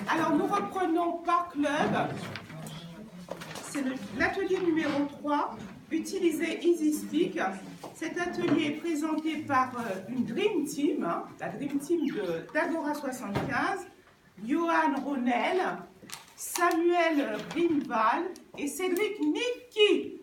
Alors, nous reprenons par club. C'est l'atelier numéro 3, utiliser EasySpeak. Cet atelier est présenté par une Dream Team, la Dream Team d'Agora 75, Johan Ronel, Samuel Brimval et Cédric Nicky.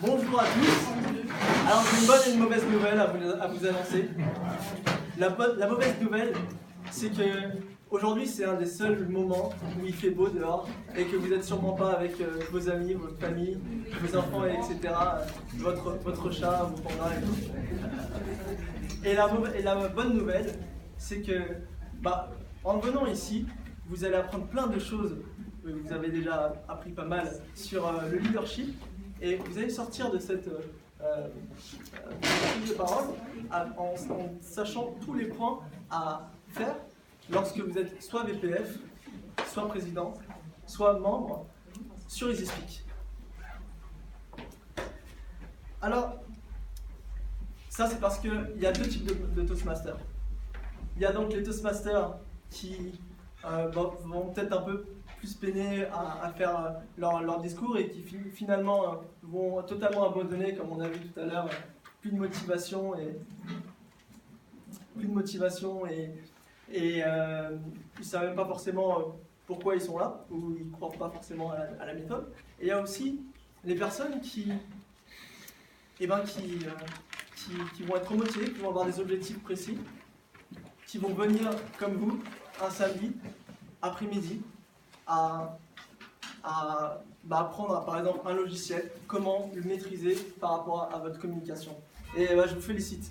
Bonjour à tous. Alors j'ai une bonne et une mauvaise nouvelle à vous annoncer. La mauvaise nouvelle, c'est que aujourd'hui c'est un des seuls moments où il fait beau dehors et que vous n'êtes sûrement pas avec vos amis, votre famille, vos enfants, etc. Votre chat, vos pandas et tout. Et la bonne nouvelle, c'est que en venant ici, vous allez apprendre plein de choses. Vous avez déjà appris pas mal sur le leadership. Et vous allez sortir de cette prise de parole en sachant tous les points à faire lorsque vous êtes soit VPF, soit président, soit membre sur EasySpeak. Alors, ça c'est parce qu'il y a deux types de Toastmasters. Il y a donc les Toastmasters qui vont peut-être un peu plus peiner à faire leur discours et qui finalement vont totalement abandonner, comme on a vu tout à l'heure, plus de motivation et ils ne savent même pas forcément pourquoi ils sont là, ou ils ne croient pas forcément à la méthode. Et il y a aussi les personnes qui vont être motivées, qui vont avoir des objectifs précis, qui vont venir comme vous un samedi après-midi à apprendre par exemple un logiciel, comment le maîtriser par rapport à votre communication. Et je vous félicite.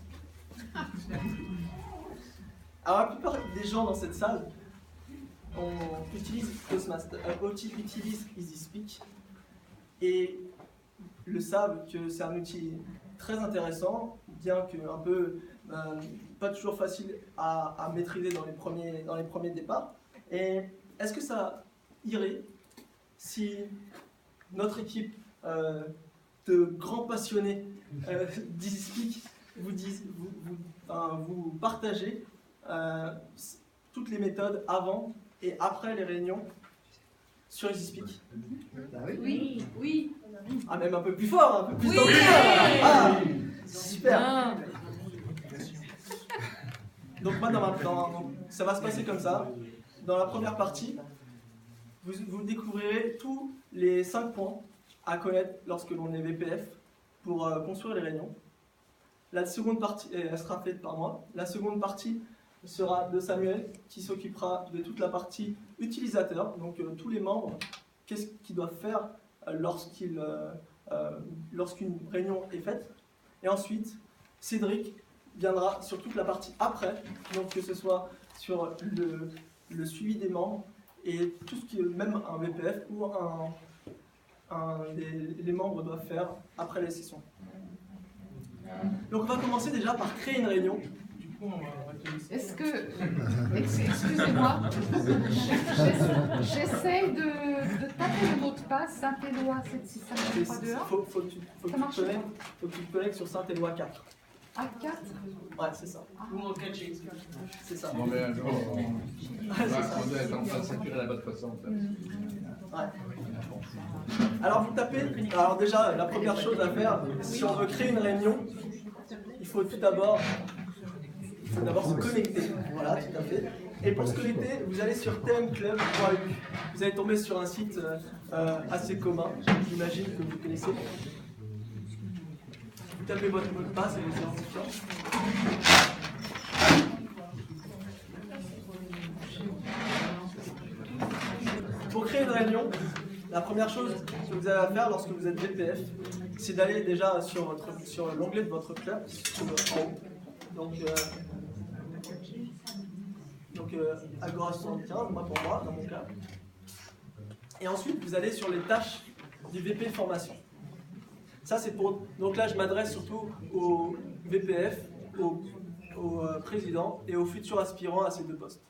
Alors la plupart des gens dans cette salle utilisent Toastmaster, utilisent EasySpeak et le savent que c'est un outil très intéressant, bien que un peu pas toujours facile à maîtriser dans les premiers départs. Et est-ce que ça irait si notre équipe de grands passionnés d'EasySpeak vous partagez toutes les méthodes avant et après les réunions sur EasySpeak? Oui. Ah, même un peu plus fort, un peu plus d'ambiance. Ah, super. Donc moi, ça va se passer comme ça. Dans la première partie, vous découvrirez tous les 5 points à connaître lorsque l'on est VPF pour construire les réunions. La seconde partie, elle sera faite par moi. La seconde partie sera de Samuel, qui s'occupera de toute la partie utilisateur, donc tous les membres, qu'est-ce qu'ils doivent faire lorsqu'une réunion est faite. Et ensuite, Cédric viendra sur toute la partie après, donc que ce soit sur le suivi des membres et tout ce qui est même un VPF ou les membres doivent faire après les sessions. Donc on va commencer déjà par créer une réunion. Est-ce que... Excusez-moi. J'essaye de taper le mot de passe Saint-Éloi 76532. Faut que tu te connectes sur Saint-Éloi 4. Ah, 4? Ouais, c'est ça. C'est ça. Non, mais on doit être en train de s'inspirer de la bonne façon. Ouais. Alors vous tapez, alors déjà la première chose à faire, si on veut créer une réunion, il faut tout d'abord se connecter. Voilà, tout à fait. Et pour se connecter, vous allez sur tmclub.eu. Vous allez tomber sur un site assez commun, j'imagine que vous connaissez. Vous tapez votre mot de passe et vos identifiants. Pour créer une réunion, la première chose que vous avez à faire lorsque vous êtes VPF, c'est d'aller déjà sur l'onglet de votre club, en haut. Donc Agora 75, moi pour moi, dans mon cas. Et ensuite, vous allez sur les tâches du VP formation. Ça, c'est pour... Donc là, je m'adresse surtout au VPF, au président et aux futurs aspirants à ces deux postes.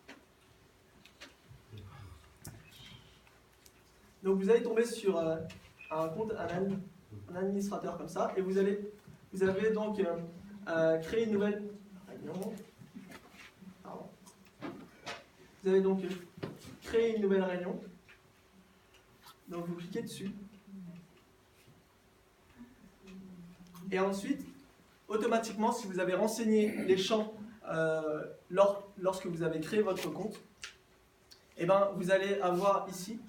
Donc vous allez tomber sur un compte, un administrateur comme ça, et vous avez donc créé une nouvelle réunion. Pardon. Vous avez donc créé une nouvelle réunion. Donc vous cliquez dessus. Et ensuite, automatiquement, si vous avez renseigné les champs lorsque vous avez créé votre compte, eh ben, vous allez avoir ici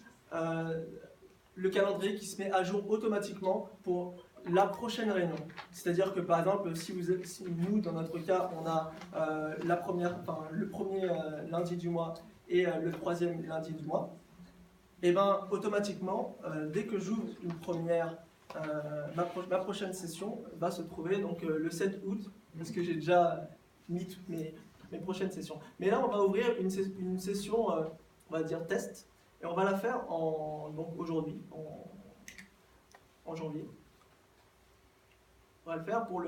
le calendrier qui se met à jour automatiquement pour la prochaine réunion. C'est-à-dire que par exemple, si nous, dans notre cas, on a le premier lundi du mois et le troisième lundi du mois, et ben automatiquement, dès que j'ouvre une première, ma prochaine session va se trouver donc le 7 août, parce que j'ai déjà mis toutes mes prochaines sessions. Mais là, on va ouvrir une session, on va dire test, et on va la faire donc aujourd'hui, en janvier. On va le faire pour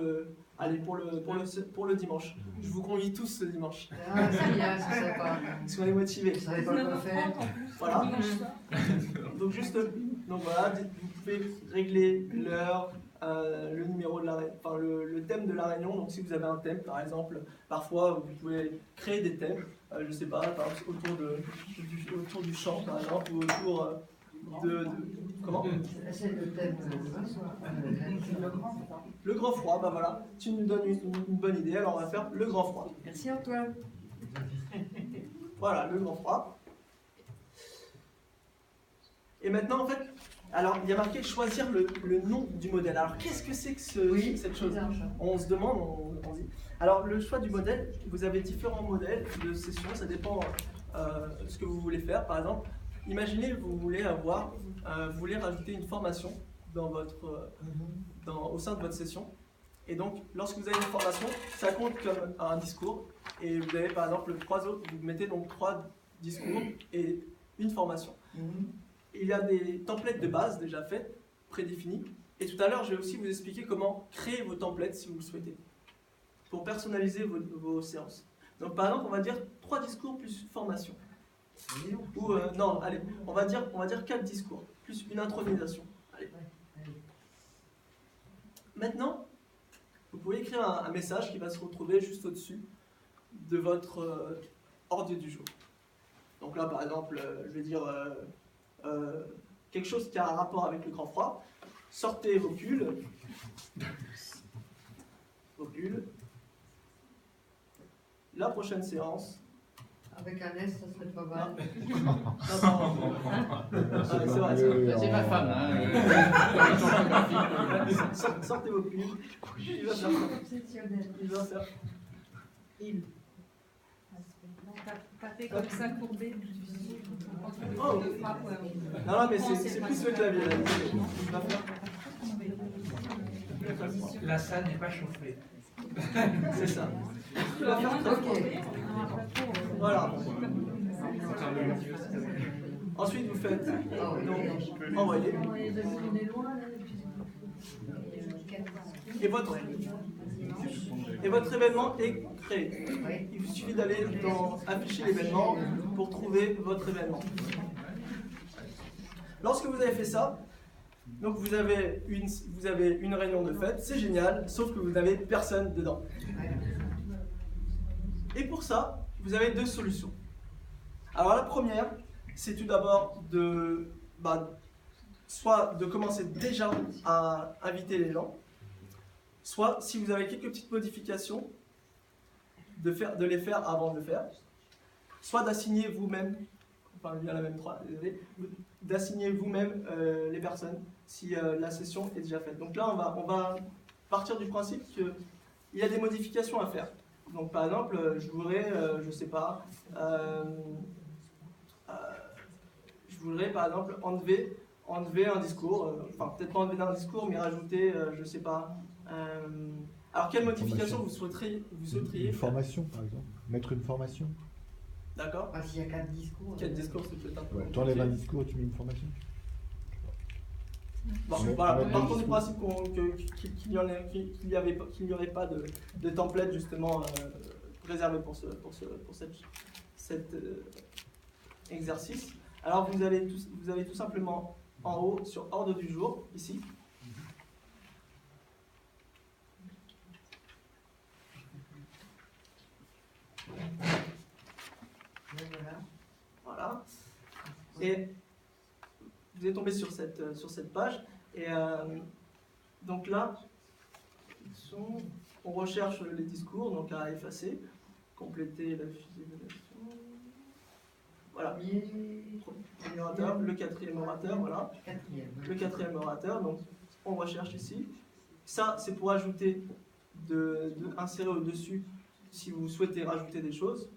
le dimanche. Je vous convie tous ce dimanche. Ah, c'est bien, c'est sympa. Soyez motivés. Vous savez pas quoi faire. Voilà. Donc voilà, vous pouvez régler l'heure, le numéro de la réunion, le thème de la réunion. Donc si vous avez un thème, par exemple, parfois vous pouvez créer des thèmes, je ne sais pas, par exemple, autour du chant, par exemple, ou autour comment? C'est le thème le grand froid, bah voilà, tu nous donnes une bonne idée, alors on va faire le grand froid. Merci Antoine. Voilà, le grand froid. Et maintenant, en fait, alors il y a marqué choisir le nom du modèle. Alors qu'est-ce que c'est que cette chose? On se demande, on dit. Alors le choix du modèle, vous avez différents modèles de session, ça dépend de ce que vous voulez faire. Par exemple, imaginez vous voulez rajouter une formation au sein de votre session. Et donc, lorsque vous avez une formation, ça compte comme un discours. Et vous avez par exemple vous mettez donc 3 discours et une formation. Il y a des templates de base déjà faits, prédéfinis. Et tout à l'heure, je vais aussi vous expliquer comment créer vos templates si vous le souhaitez, pour personnaliser vos séances. Donc par exemple, on va dire 3 discours plus formation. Ou non, allez, on va dire 4 discours, plus une intronisation. Allez. Maintenant, vous pouvez écrire un message qui va se retrouver juste au-dessus de votre ordre du jour. Donc là, par exemple, je vais dire quelque chose qui a un rapport avec le grand froid. Sortez vos pulls. La prochaine séance. Avec un S, ça serait pas mal. C'est vrai. C'est ma femme, hein. Sortez vos pulls. Il va faire ça. Taper comme ça, courbé. Oh. Non, mais c'est plus le clavier là. La salle n'est pas chauffée. C'est ça. Tu vas faire très froid. Voilà. Ensuite, vous faites donc envoyer. Et votre événement est créé. Il vous suffit d'aller dans afficher l'événement pour trouver votre événement. Lorsque vous avez fait ça, donc vous avez une réunion de fête, c'est génial, sauf que vous n'avez personne dedans. Et pour ça, vous avez 2 solutions. Alors la première, c'est tout d'abord soit de commencer déjà à inviter les gens, soit si vous avez quelques petites modifications, de les faire avant de le faire, soit d'assigner vous-même, enfin il y a la même 3, d'assigner vous-même les personnes si la session est déjà faite. Donc là, on va partir du principe qu'il y a des modifications à faire. Donc par exemple, je voudrais, je sais pas, je voudrais par exemple enlever un discours, enfin peut-être pas enlever un discours, mais rajouter, je sais pas. Alors quelle modification vous souhaiteriez Une formation par exemple, mettre une formation. D'accord. Ah, s'il y a 4 discours. 4 discours, c'est peut-être un peu. Ouais, tu enlèves un discours et tu mets une formation. Bon, Mais voilà, on a partons dit- du principe qu'il n'y aurait pas de template justement réservé pour cet exercice. Alors vous allez tout simplement en haut sur ordre du jour, ici. Voilà. Voilà. Et vous êtes tombé sur cette page. Et donc là, on recherche les discours, donc à effacer, compléter la fiche d'évaluation. Voilà. Premier orateur, le quatrième orateur, voilà. Le quatrième orateur, donc on recherche ici. Ça, c'est pour ajouter, insérer au-dessus si vous souhaitez rajouter des choses.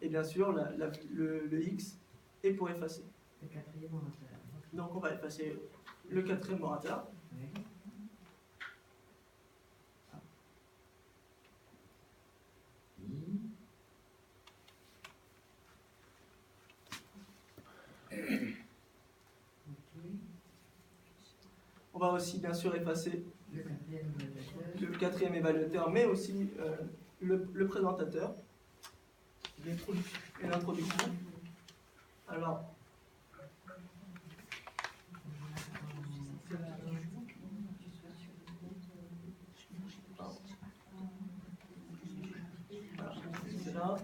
Et bien sûr, le X est pour effacer. Le quatrième orateur. Donc on va effacer le quatrième orateur. Oui. On va aussi bien sûr effacer Le quatrième orateur. le quatrième évaluateur, mais aussi le présentateur et l'introduction. Alors, voilà, c'est là.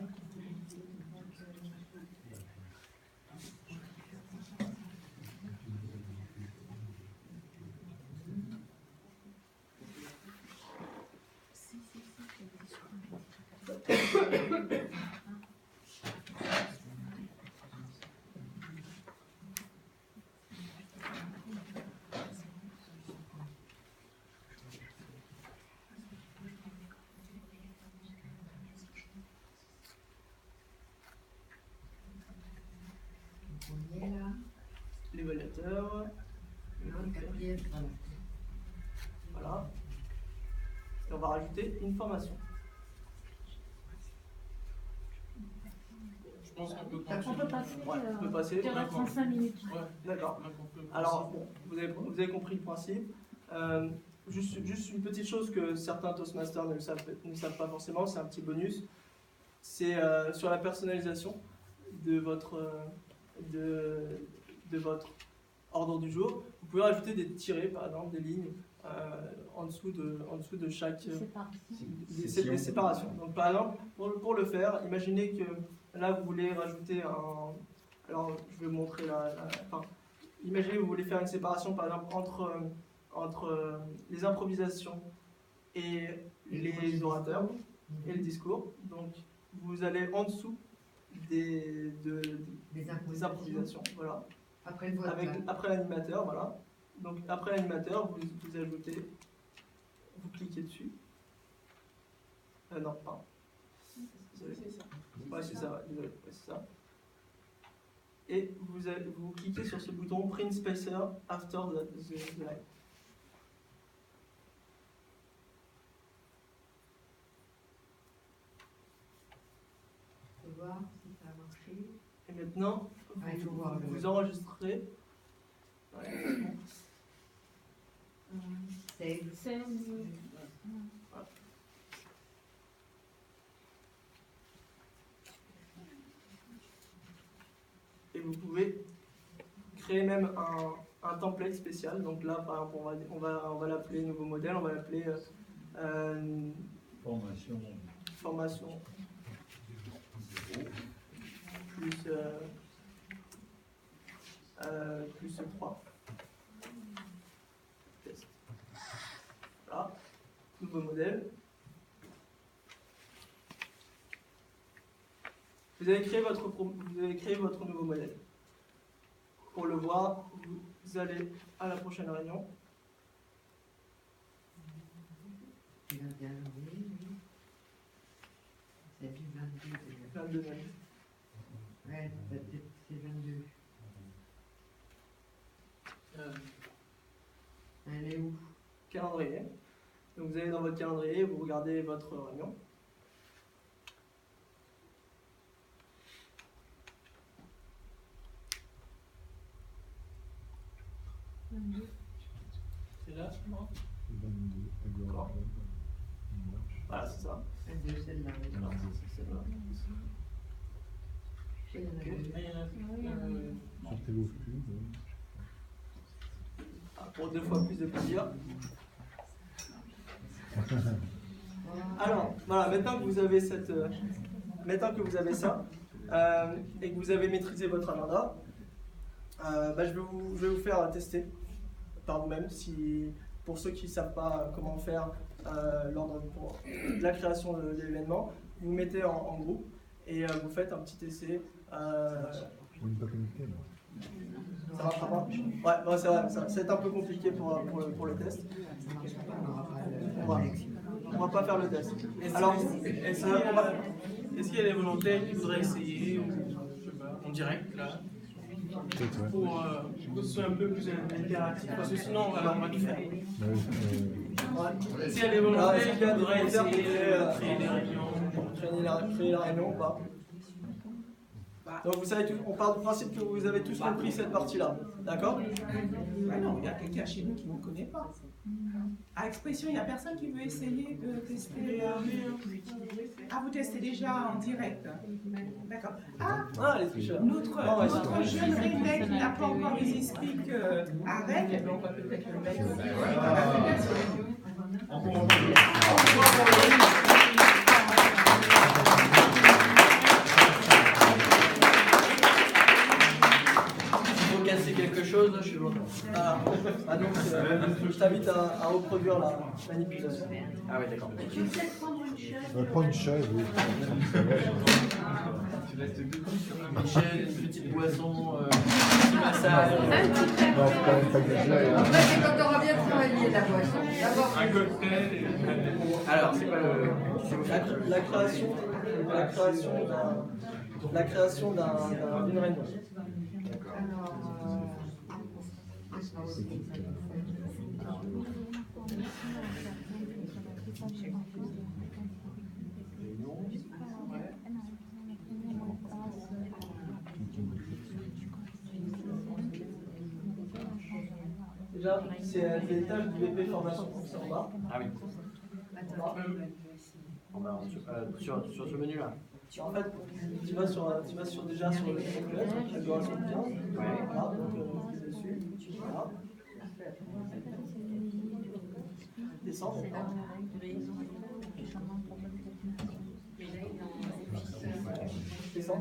Le premier là. L'évaluateur, Le quatrième. voilà. Et on va rajouter une formation. Je pense qu'on peut On peut passer, Ouais, on peut passer. 35 minutes. Ouais, D'accord. donc on peut Alors, bon, vous avez compris le principe. Juste une petite chose que certains Toastmasters ne savent pas forcément, c'est un petit bonus. C'est sur la personnalisation de votre ordre du jour. Vous pouvez rajouter des tirets, par exemple, des lignes en dessous de chaque des séparations. Donc, par exemple, pour le faire, imaginez que là, vous voulez rajouter un... Alors, je vais vous montrer enfin, imaginez que vous voulez faire une séparation, par exemple, entre les improvisations et les orateurs et le discours. Donc, vous allez en dessous des improvisations, voilà. Après le vote. Après l'animateur, voilà. Donc, après l'animateur, vous ajoutez, vous cliquez dessus. Non, pardon. Désolé. Ouais, c'est ça, ouais, désolé, ouais, c'est ça. Et vous cliquez sur ce bouton Print Spacer after the line. On va voir si ça a marché. Et maintenant, Il faut voir vous enregistrez. Ouais, bon. Save. Et vous pouvez créer même un template spécial. Donc là, par exemple, on va l'appeler nouveau modèle, on va l'appeler formation plus 3. Test. Voilà, nouveau modèle. Vous avez créé votre nouveau modèle. Pour le voir, vous allez à la prochaine réunion. C'est 21 janvier. C'est du 22. 22 mai. Ouais, c'est 22. Elle est où? Calendrier. Donc vous allez dans votre calendrier, vous regardez votre réunion. C'est là, non? 22, D'accord. Voilà, c'est ça. L2, celle-là. Alors, c'est celle-là. Il y en a deux. Ah, il y en a- Sortez-le au cube. pour 2 fois plus de plaisir. Alors, voilà, maintenant que vous avez ça, et que vous avez maîtrisé votre agenda, bah, je vais vous faire tester par vous-même, pour ceux qui ne savent pas comment faire pour la création de l'événement, vous vous mettez en groupe et vous faites un petit essai. On n'est pas connecté, là. Ça marchera pas? Ouais, bon, c'est vrai, ça va être un peu compliqué pour le test. On va pas faire le test. Alors, est-ce qu'il y a des volontaires qui voudraient essayer ou, je sais pas, en direct là, Peut-être, ouais. pour que ce soit un peu plus interactif, parce que sinon on va tout faire. S'il y a des volontaires qui voudraient essayer créer des réunions, créer la réunion ou pas? Donc vous savez, on part du principe que vous avez tous compris cette partie-là, d'accord? Ah non, il y a quelqu'un chez nous qui ne connaît pas. À Expression, il n'y a personne qui veut essayer de tester. Ah, vous testez déjà en direct. D'accord. Ah, les tricheurs. notre jeune redneck qui n'a pas encore Easy Speak avec, donc on va peut-être le mettre dans l'application. Casser quelque chose, là, je suis loin. Donc, je t'invite à reproduire la manipulation. Ah oui, d'accord. Tu veux peut-être prendre une chaise? On va prendre une chaise, oui. Michel, une petite boisson, petit massage. Non, faut quand même pas exagérer. En fait, c'est quand tu auras bien travaillé la boisson. D'abord, un cocktail et Alors, c'est quoi la création d'une réunion. Déjà, c'est les tâches du BP formation qui sont en bas. Ah oui. Sur ce menu-là. En fait, tu vas déjà sur le configuration de bien. Voilà, donc clique dessus. Voilà. Descends. Descends.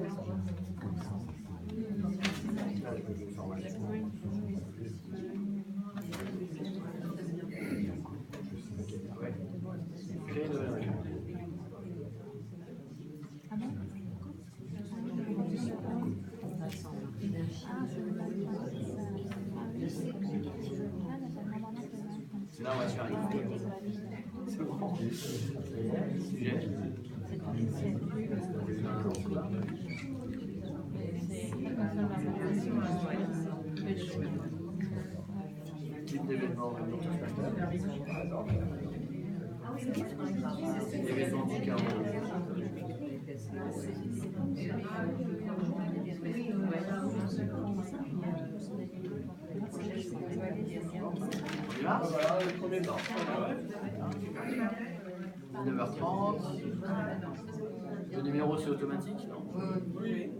C'est là où on va se faire écouter. C'est bon. Sujet. Type d'événement, par exemple. Événement du carreau. Voilà, le premier temps. 9h30. Le numéro c'est automatique, non? Oui.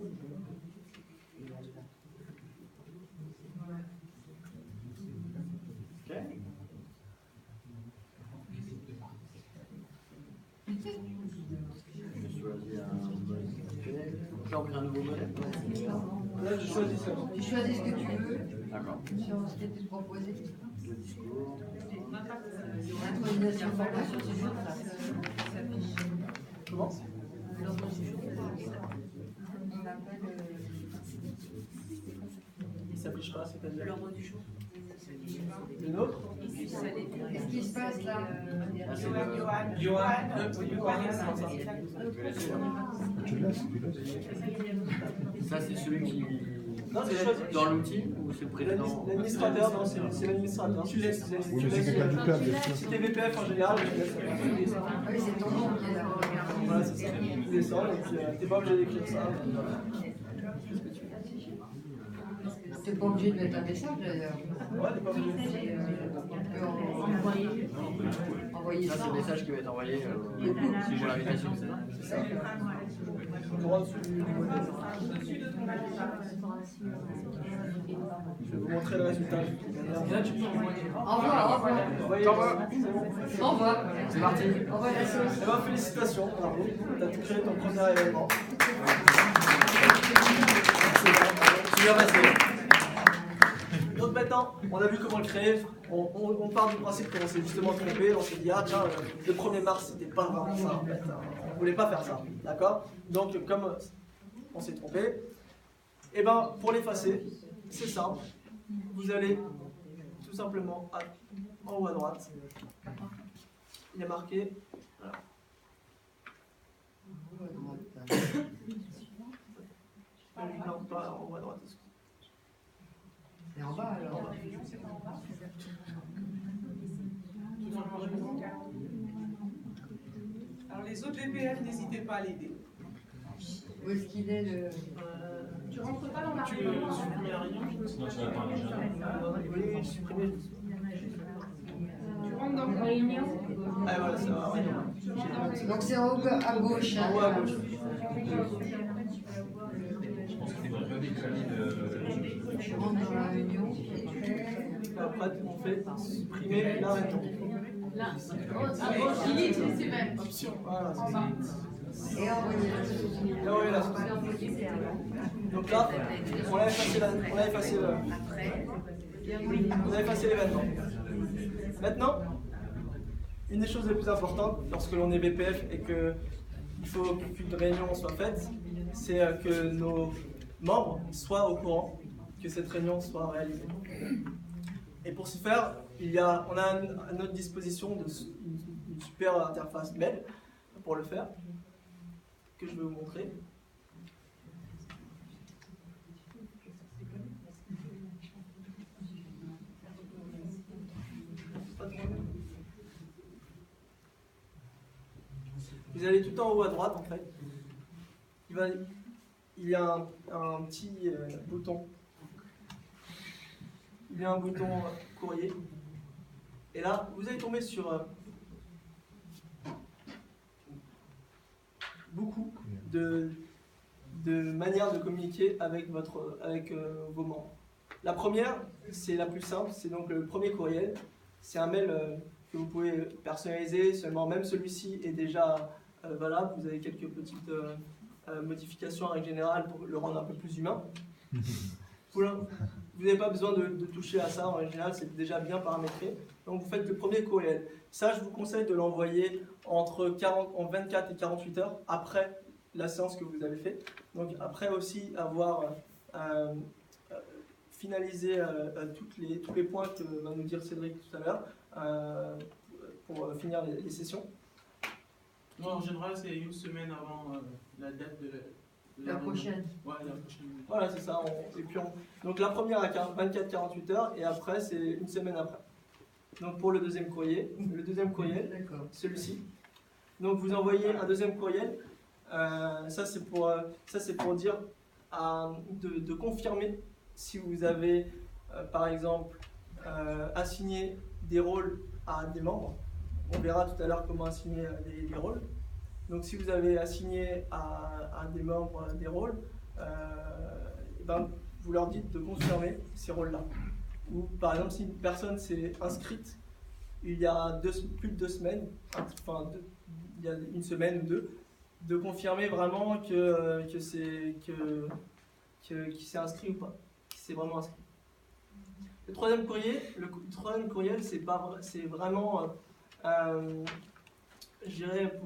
Ok. Je choisis un modèle. Là on crée un nouveau modèle. Là, je choisis ça. tu choisis ce que tu veux D'accord. sur ce qui était proposé. Le discours. Intronisation, formation, c'est juste ça. Comment? Il s'affiche pas, c'est-à-dire L'ordre du jour. une autre? Qu'est-ce qui se passe là? Là c'est Johan, le. Tu le laisses, tu le laisses. Ça c'est celui qui. Non, c'est choisi. Dans l'outil ou c'est le président? L'administrateur, non, c'est l'administrateur. Tu laisses. Oui, mais c'est quelqu'un du club, bien sûr. Si t'es VPF en général, tu laisses. Ah oui, c'est ton nom qui est là. Voilà, c'est ça. Tu descends et puis t'es pas obligé d'écrire ça. T'es pas obligé de mettre un message d'ailleurs. Ouais, t'es pas obligé. Envoyer Ça, ça. c'est le message qui va être envoyé pour l'invitation. C'est ça. Droit dessus du modèle. Je vais vous montrer le résultat. Là, tu peux envoyer. Au revoir. Au revoir. C'est parti. Au revoir la sauce. Eh ben, félicitations, bravo. Tu as créé ton premier événement. C'est bien passé. Donc maintenant, on a vu comment le créer. On part du principe qu'on s'est justement trompé. On s'est dit, ah tiens, le 1er mars, c'était pas vraiment ça en fait. On voulait pas faire ça. D'accord? Donc, comme on s'est trompé, et ben pour l'effacer, c'est simple. Vous allez tout simplement en haut à droite. Il y a marqué. Non, pas en haut à droite. Et en bas alors. Alors les autres VPF, n'hésitez pas à l'aider. Où est-ce qu'il est le. Tu rentres pas dans la Tu réunion. veux supprimer la réunion? Oui, supprimer. Tu rentres dans la réunion. Ah voilà, ça va. Ouais. Donc c'est en haut à gauche. En haut à gauche. Tu rentres dans la réunion. Après, on fait supprimer la réunion. Là, à gauche, il est c'est même. Option. Voilà, c'est ça. Et envoyer la sauce. Et envoyer la sauce. Donc là, on a effacé l'événement. Maintenant, une des choses les plus importantes lorsque l'on est BPF et qu'il faut qu'une réunion soit faite, c'est que nos membres soient au courant que cette réunion soit réalisée. Et pour ce faire, on a à notre disposition une super interface mail pour le faire, que je vais vous montrer. Vous allez tout en haut à droite en fait. Il y a un petit bouton. Il y a un bouton courrier. Et là, vous allez tomber sur beaucoup de manières de communiquer avec vos membres. La première, c'est la plus simple, c'est donc le premier courriel. C'est un mail que vous pouvez personnaliser seulement, même celui-ci est déjà valable. Vous avez quelques petites modifications en règle générale pour le rendre un peu plus humain. Vous n'avez pas besoin de toucher à ça, en général c'est déjà bien paramétré. Donc vous faites le premier courriel. Ça, je vous conseille de l'envoyer en 24 et 48 heures après la séance que vous avez faite. Donc après aussi avoir finalisé tous les points que va nous dire Cédric tout à l'heure pour finir les sessions. Moi, en général, c'est une semaine avant la date de La prochaine. Ouais, la prochaine. Voilà, c'est ça. Donc la première à 24-48 heures et après, c'est une semaine après. Donc pour le deuxième courriel, celui-ci. Donc vous envoyez un deuxième courriel. Ça, c'est pour dire de confirmer si vous avez, par exemple, assigné des rôles à des membres. On verra tout à l'heure comment assigner des rôles. Donc si vous avez assigné à des membres des rôles, vous leur dites de confirmer ces rôles-là. Ou par exemple si une personne s'est inscrite il y a plus de 2 semaines, il y a une semaine ou deux, de confirmer vraiment qu'il s'est inscrit ou pas, qu'il s'est vraiment inscrit. Le troisième courriel, c'est vraiment, je dirais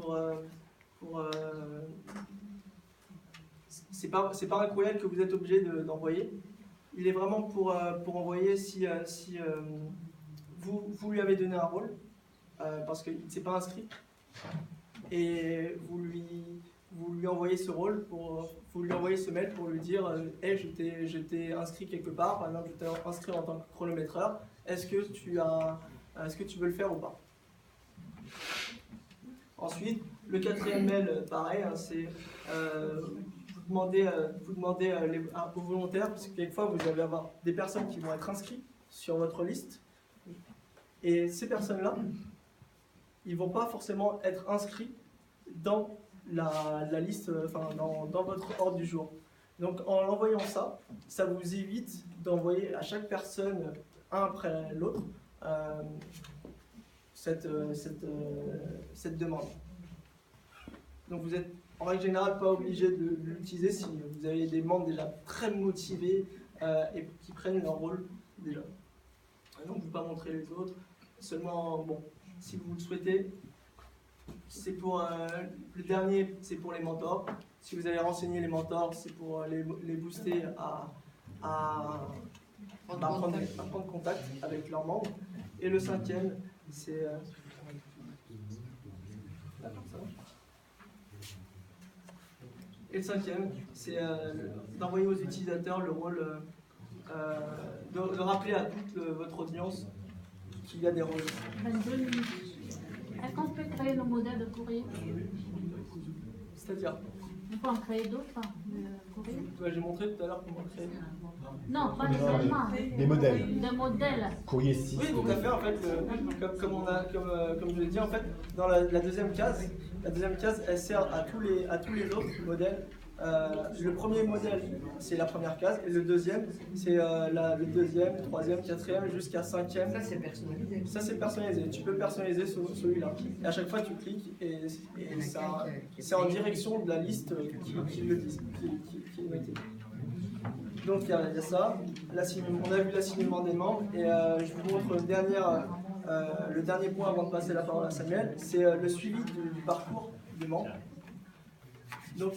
c'est pas un courriel que vous êtes obligé d'envoyer. Il est vraiment pour envoyer si vous lui avez donné un rôle parce qu'il ne s'est pas inscrit et vous lui envoyez ce rôle vous lui envoyez ce mail pour lui dire hey, je t'ai inscrit quelque part, par exemple je t'ai inscrit en tant que chronométreur, est-ce que tu veux le faire ou pas. Ensuite, le quatrième mail, pareil, hein, c'est vous demandez aux volontaires, parce que quelquefois vous allez avoir des personnes qui vont être inscrites sur votre liste Et ces personnes-là, ils ne vont pas forcément être inscrits dans la liste, enfin dans votre ordre du jour. Donc en envoyant ça, ça vous évite d'envoyer à chaque personne, un après l'autre, cette demande. Donc vous êtes en règle générale pas obligé de l'utiliser si vous avez des membres déjà très motivés et qui prennent leur rôle déjà. Donc je ne vais pas montrer les autres, seulement bon, si vous le souhaitez, c'est pour le dernier, c'est pour les mentors. Si vous allez renseigner les mentors, c'est pour les booster à prendre contact avec leurs membres. Et le cinquième, c'est d'envoyer aux utilisateurs le rôle, de rappeler à toute votre audience qu'il y a des rôles. Est-ce qu'on peut créer nos modèles de courrier? C'est-à-dire? On peut en créer d'autres de courrier? J'ai montré tout à l'heure comment créer. Non, pas nécessairement. Des modèles. Des modèles. Courrier 6. Oui, tout à fait. En fait, comme je l'ai dit, en fait, dans la deuxième case, elle sert à tous les autres modèles. Le premier modèle, c'est la première case, et le deuxième, c'est le deuxième, troisième, quatrième, jusqu'à cinquième. Ça, c'est personnalisé. Ça, c'est personnalisé. Tu peux personnaliser celui-là. Et à chaque fois, tu cliques, et c'est en direction de la liste qui le dit, qui est notée. Donc, il y a ça. On a vu l'assignement des membres, et je vous montre le dernier point avant de passer la parole à Samuel, c'est le suivi du parcours des membres. Donc,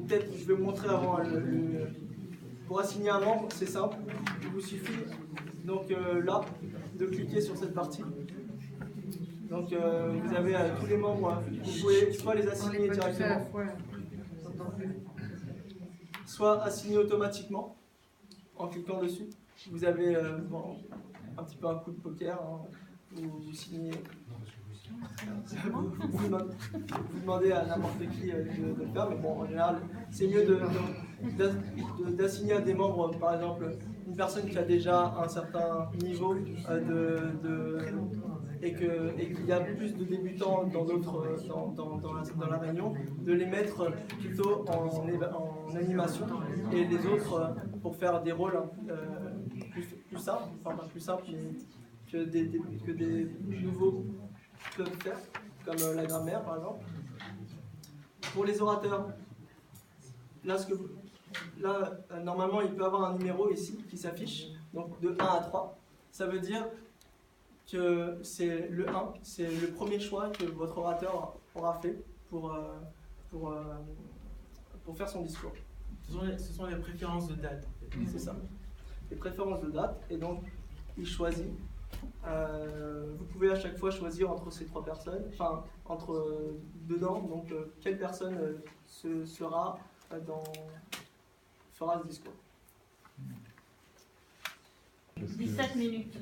peut-être je vais vous montrer avant pour assigner un membre, c'est simple. Il vous suffit donc là de cliquer sur cette partie. Donc vous avez tous les membres, vous pouvez soit les assigner directement, soit assigner automatiquement en cliquant dessus. Vous avez un petit peu un coup de poker, hein, vous signez. Vous demandez à n'importe qui de le faire, mais bon, en général, c'est mieux d'assigner à des membres, par exemple, une personne qui a déjà un certain niveau et qu'il y a plus de débutants dans la réunion, de les mettre plutôt en animation, et les autres pour faire des rôles plus simples, enfin pas plus simples, mais que des nouveaux peuvent faire, comme la grammaire par exemple. Pour les orateurs, là, normalement il peut avoir un numéro ici qui s'affiche, donc de 1 à 3. Ça veut dire que c'est le 1, c'est le premier choix que votre orateur aura fait pour faire son discours. Ce sont les préférences de date. C'est ça, les préférences de date, et donc il choisit. Vous pouvez à chaque fois choisir entre ces trois personnes, enfin dedans, donc quelle personne fera ce discours. 17 minutes.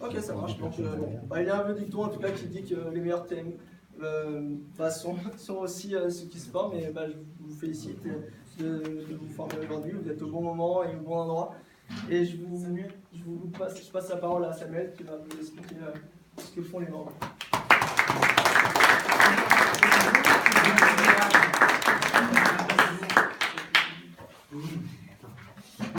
Ok, ça marche. Donc, il y a un dicton en tout cas qui dit que les meilleurs thèmes sont aussi ceux qui se forment, et je vous félicite de vous former aujourd'hui. Vous êtes au bon moment et au bon endroit. Et je passe la parole à Samuel qui va vous expliquer ce que font les membres.